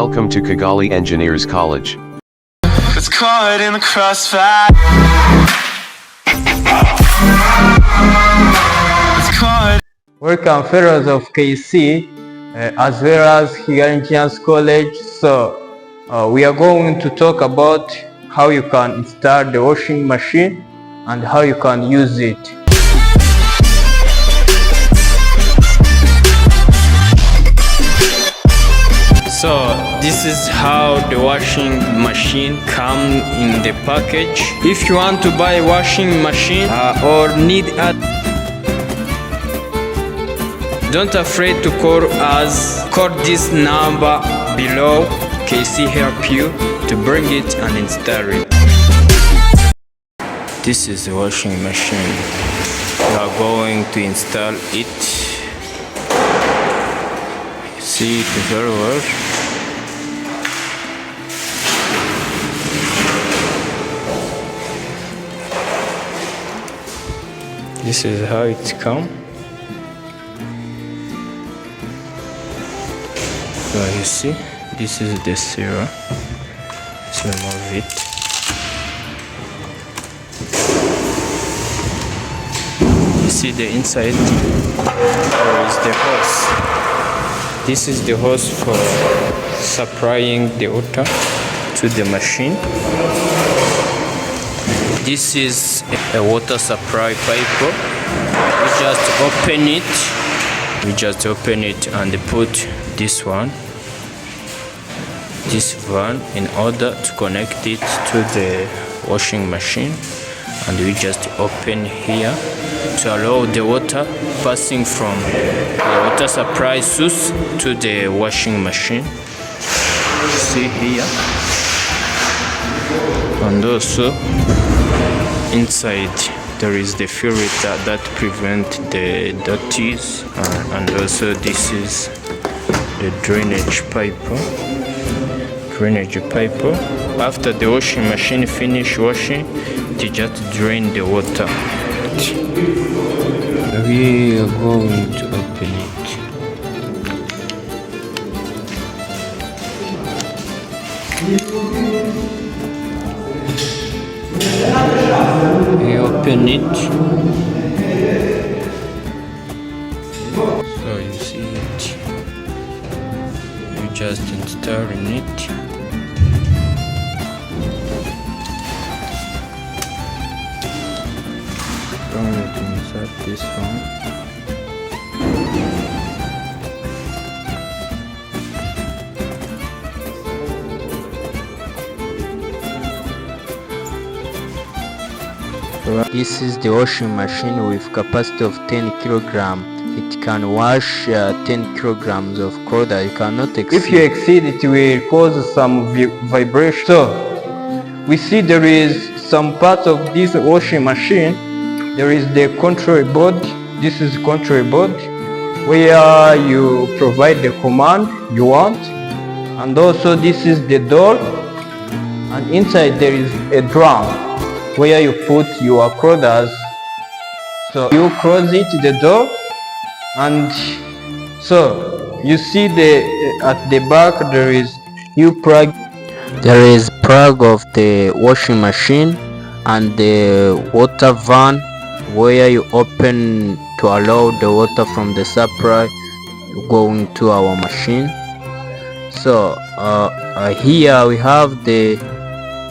Welcome to Kigali-Engineers-College. It's caught in the crossfire. It's caught. Welcome fellows of KC as well as Kigali-Engineers-College. So we are going to talk about how you can install the washing machine and how you can use it. So this is how the washing machine comes in the package. If you want to buy a washing machine or need a, don't afraid to call us. Call this number below. KC help you to bring it and install it. This is the washing machine. We are going to install it. See it very well. This is how it comes. So you see, this is the syrup. Let's remove it. You see the inside, there is the hose. This is the hose for supplying the water to the machine. This is a water supply pipe. We just open it and put this one in order to connect it to the washing machine, and we just open here to allow the water passing from the water supply source to the washing machine. See here, and also inside there is the filter that prevent the dirties, and also this is the drainage pipe. After the washing machine finish washing, they just drain the water. We are going to open it. We open it. So you see it. You just install it. Going to insert this one. This is the washing machine with capacity of 10 kilogram. It can wash 10 kilograms of clothes. You cannot exceed. If you exceed, it will cause some vibration. So we see there is some part of this washing machine. There is the control board. This is control board where you provide the command you want, and also this is the door, and inside there is a drum where you put your clothes. So you close it, the door, and so you see at the back there is plug. There is plug of the washing machine and the water van where you open to allow the water from the supply going to our machine. So here we have the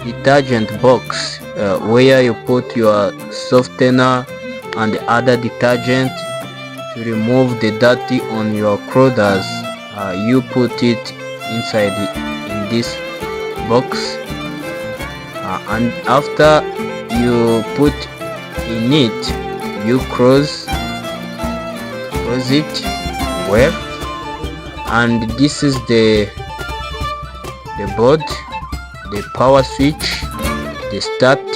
detergent box where you put your softener and other detergent to remove the dirty on your clothes. You put it inside in this box, and after you put in it, you close it well, and this is the board, the power switch, the start,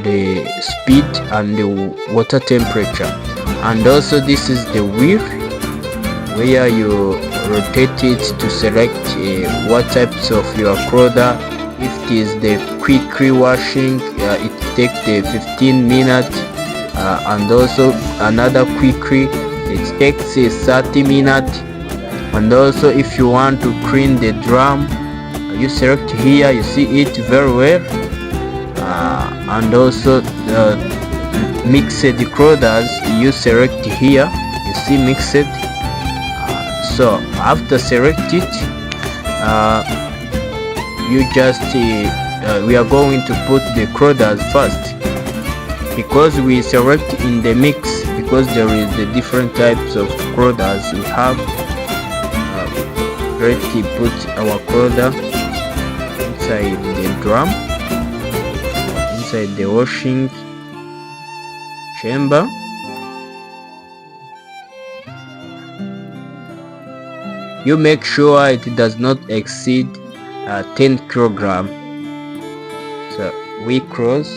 the speed and the water temperature, and also this is the wheel where you rotate it to select what types of your clothes. If it is the quick washing, it takes the 15 minutes, and also another quickly it takes 30 minutes, And also if you want to clean the drum, you select here, you see it very well. And also the mixed clothes, you select here, you see mixed. So after select it, you just we are going to put the clothes first, because we select in the mix, because there is the different types of clothes we have. Let's put our clothes inside the drum, inside the washing chamber. You make sure it does not exceed 10 kilogram. So we close,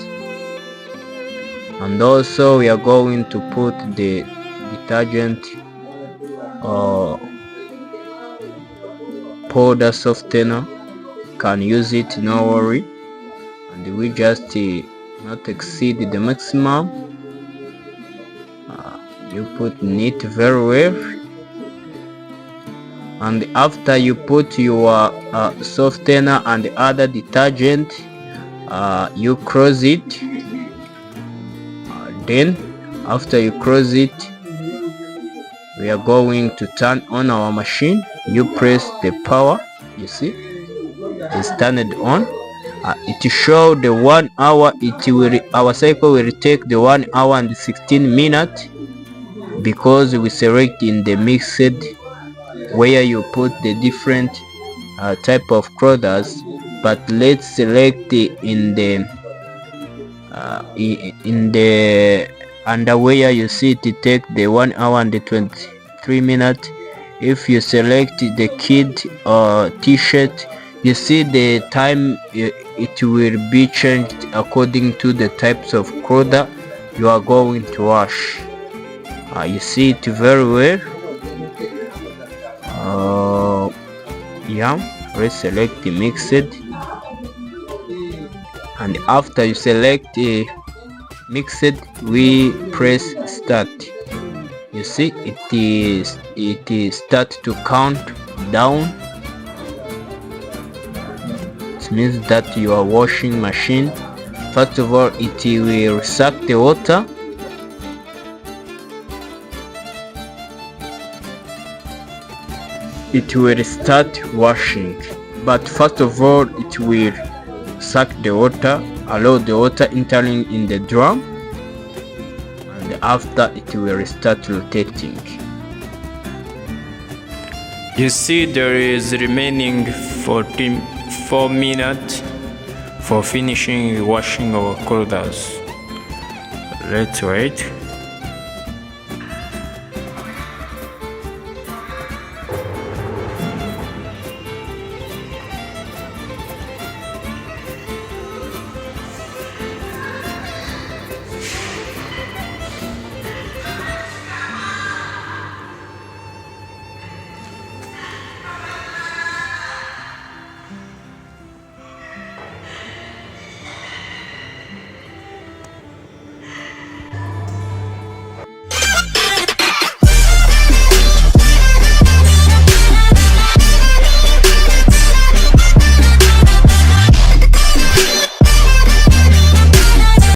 and also we are going to put the detergent or powder softener. Can use it, no worry. And we just not exceed the maximum. You put it very well, and after you put your softener and other detergent, you close it. Then after you close it, we are going to turn on our machine. You press the power, you see it's turned on. It show the 1 hour. Our cycle will take the 1 hour and 16 minutes, because we select in the mixed where you put the different type of clothes. But let's select in the underwear. You see it take the 1 hour and 23 minutes. If you select the kid t-shirt, you see the time it will be changed according to the types of clothes you are going to wash. You see it very well. Yeah, let's select the mixed, and after you select mixed, we press start. You see it start to count down. It means that your washing machine, first of all, it will suck the water. It will start washing, but first of all it will suck the water, allow the water entering in the drum, and after it will start rotating. You see there is remaining 4 minutes for finishing washing our clothes. Let's wait.